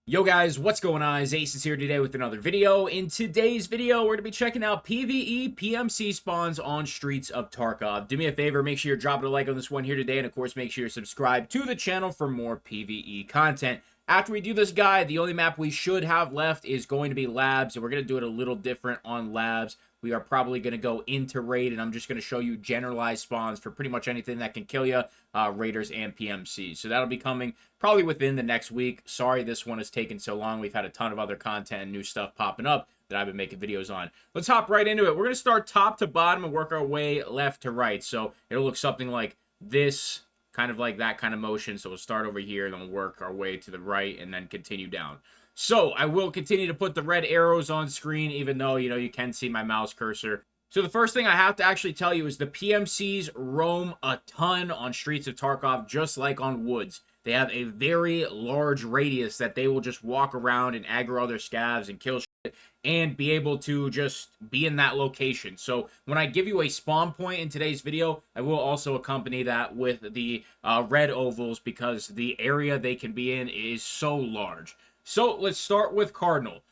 Yo guys, what's going on? Acez here today with another video. In today's video, we're going to be checking out PvE PMC spawns on Streets of Tarkov. Do me a favor, make sure you're dropping a like on this one here today, and of course make sure you're subscribed to the channel for more PvE content. After we do this guide, the only map we should have left is going to be Labs, and we're going to do it a little different on Labs. We are probably going to go into Raid, and I'm just going to show you generalized spawns for pretty much anything that can kill you, Raiders and PMC. So that'll be coming probably within the next week. Sorry this one has taken so long. We've had a ton of other content and new stuff popping up that I've been making videos on. Let's hop right into it. We're going to start top to bottom and work our way left to right. So it'll look something like this, kind of like that kind of motion. So we'll start over here, then we'll work our way to the right and then continue down. So I will continue to put the red arrows on screen, even though, you can see my mouse cursor. So the first thing I have to actually tell you is the PMCs roam a ton on Streets of Tarkov, just like on Woods. They have a very large radius that they will just walk around and aggro other scavs and kill shit and be able to just be in that location. So when I give you a spawn point in today's video, I will also accompany that with the red ovals because the area they can be in is so large. So let's start with Cardinal.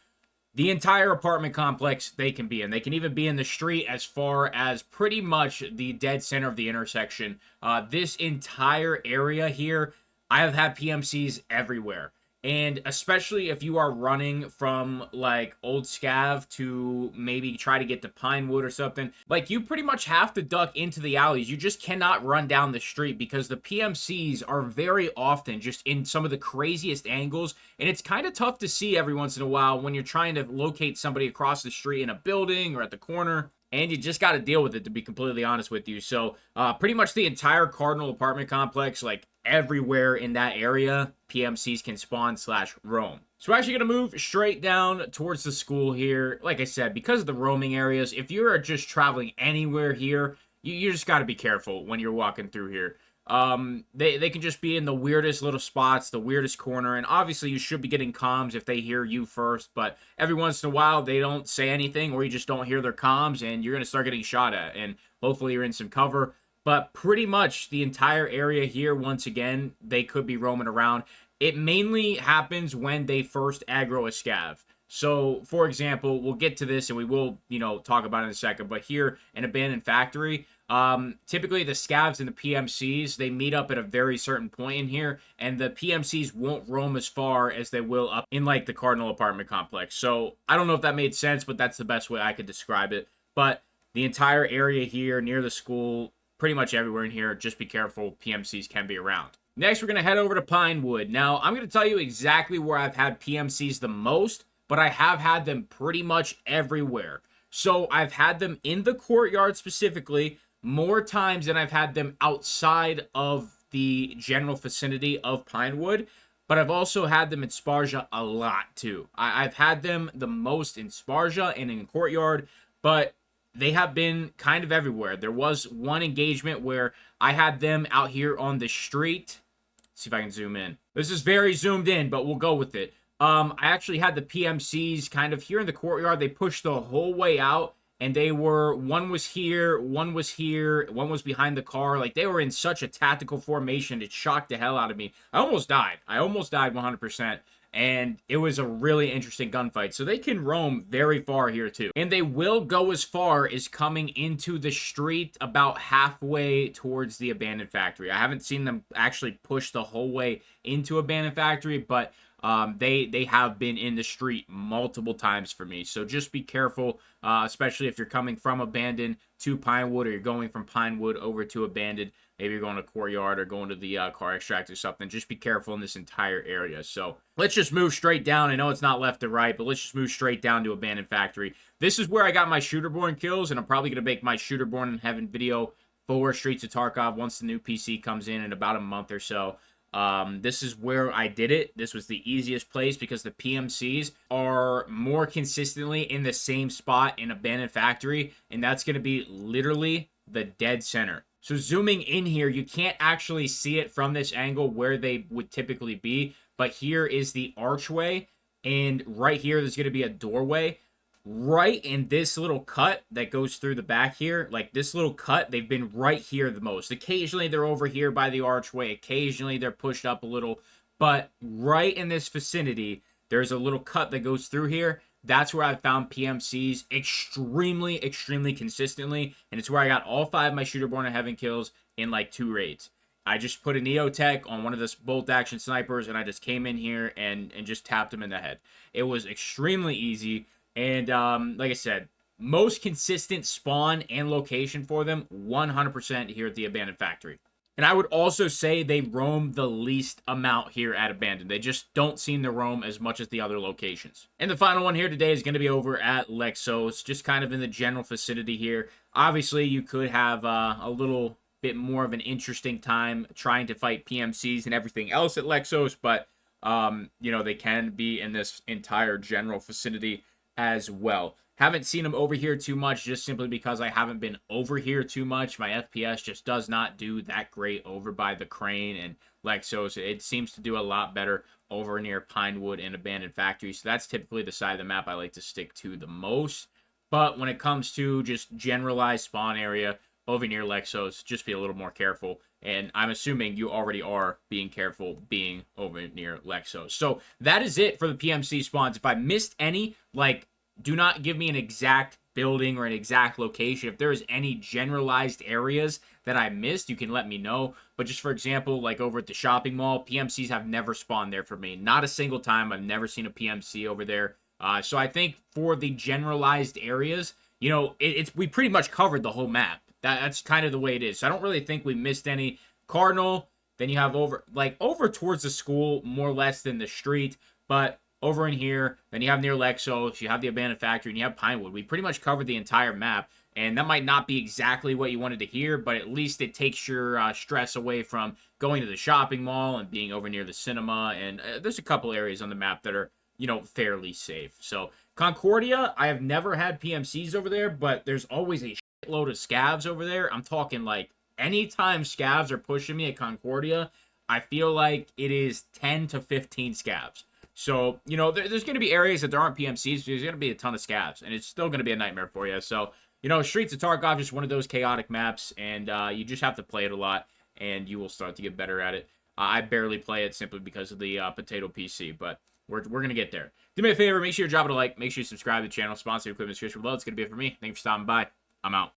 The entire apartment complex they can be in. They can even be in the street as far as pretty much the dead center of the intersection. This entire area here, I have had PMCs everywhere. And especially if you are running from like Old Scav to maybe try to get to Pinewood or something, like you pretty much have to duck into the alleys. You just cannot run down the street because the PMCs are very often just in some of the craziest angles. And it's kind of tough to see every once in a while when you're trying to locate somebody across the street in a building or at the corner. And you just got to deal with it, to be completely honest with you. So pretty much the entire Cardinal apartment complex, like everywhere in that area, PMCs can spawn / roam. So we're actually going to move straight down towards the school here. Like I said, because of the roaming areas, if you're just traveling anywhere here, you just got to be careful when you're walking through here. They can just be in the weirdest little spots, the weirdest corner, and obviously you should be getting comms if they hear you first, but every once in a while they don't say anything or you just don't hear their comms and you're going to start getting shot at, and hopefully you're in some cover. But pretty much the entire area here, once again, they could be roaming around. It mainly happens when they first aggro a scav. So, for example, we'll get to this and we will, talk about it in a second, but here, an abandoned factory, typically the scavs and the PMCs, they meet up at a very certain point in here, and the PMCs won't roam as far as they will up in, like, the Cardinal apartment complex. So, I don't know if that made sense, but that's the best way I could describe it. But the entire area here near the school, pretty much everywhere in here, just be careful, PMCs can be around. Next, we're going to head over to Pinewood. Now, I'm going to tell you exactly where I've had PMCs the most, but I have had them pretty much everywhere. So I've had them in the courtyard specifically more times than I've had them outside of the general vicinity of Pinewood, but I've also had them in Sparja a lot too. I've had them the most in Sparja and in courtyard, but they have been kind of everywhere. There was one engagement where I had them out here on the street. Let's see if I can zoom in. This is very zoomed in, but we'll go with it. I actually had the PMCs kind of here in the courtyard. They pushed the whole way out, and they were, one was here, one was here, one was behind the car. Like, they were in such a tactical formation. It shocked the hell out of me. I almost died. 100%. And it was a really interesting gunfight. So they can roam very far here too. And they will go as far as coming into the street about halfway towards the abandoned factory. I haven't seen them actually push the whole way into abandoned factory, but they have been in the street multiple times for me. So just be careful, especially if you're coming from abandoned to Pinewood, or you're going from Pinewood over to abandoned. Maybe you're going to courtyard or going to the car extract or something. Just be careful in this entire area. So let's just move straight down. I know it's not left to right, but let's just move straight down to abandoned factory. This is where I got my shooterborn kills, and I'm probably going to make my shooterborn in heaven video for Streets of Tarkov once the new PC comes in about a month or so. This is where I did it. This was the easiest place because the PMCs are more consistently in the same spot in abandoned factory, and that's going to be literally the dead center. So zooming in here, you can't actually see it from this angle where they would typically be, but here is the archway, and right here there's going to be a doorway. Right in this little cut that goes through the back here, like this little cut, they've been right here the most. Occasionally they're over here by the archway, occasionally they're pushed up a little, but right in this vicinity, there's a little cut that goes through here. That's where I found PMCs extremely consistently, and it's where I got all 5 of my shooter-born and heaven kills in like 2 raids. I just put a Neotech on one of the bolt-action snipers, and I just came in here and just tapped him in the head. It was extremely easy, and like I said, most consistent spawn and location for them, 100% here at the Abandoned Factory. And I would also say they roam the least amount here at Abandoned. They just don't seem to roam as much as the other locations. And the final one here today is going to be over at Lexos, just kind of in the general vicinity here. Obviously, you could have a little bit more of an interesting time trying to fight PMCs and everything else at Lexos, but, you know, they can be in this entire general vicinity as well. Haven't seen them over here too much just simply because I haven't been over here too much. My FPS just does not do that great over by the Crane and Lexos. It seems to do a lot better over near Pinewood and Abandoned Factory. So that's typically the side of the map I like to stick to the most. But when it comes to just generalized spawn area over near Lexos, just be a little more careful. And I'm assuming you already are being careful being over near Lexos. So that is it for the PMC spawns. If I missed any, like, do not give me an exact building or an exact location. If there's any generalized areas that I missed, you can let me know. But just for example, like over at the shopping mall, PMCs have never spawned there for me. Not a single time. I've never seen a PMC over there. So I think for the generalized areas, you know, we pretty much covered the whole map. That's kind of the way it is. So I don't really think we missed any. Cardinal, then you have over towards the school, more or less than the street. But over in here, then you have near Lexos, you have the Abandoned Factory, and you have Pinewood. We pretty much covered the entire map, and that might not be exactly what you wanted to hear, but at least it takes your stress away from going to the shopping mall and being over near the cinema, and there's a couple areas on the map that are, you know, fairly safe. So, Concordia, I have never had PMCs over there, but there's always a shitload of scavs over there. I'm talking like, anytime scavs are pushing me at Concordia, I feel like it is 10 to 15 scavs. So, you know, there's going to be areas that there aren't PMCs. There's going to be a ton of scavs, and it's still going to be a nightmare for you. So, you know, Streets of Tarkov is one of those chaotic maps, and you just have to play it a lot, and you will start to get better at it. I barely play it simply because of the potato PC, but we're going to get there. Do me a favor, make sure you drop it a like, make sure you subscribe to the channel, sponsor equipment description below. It's going to be it for me. Thank you for stopping by. I'm out.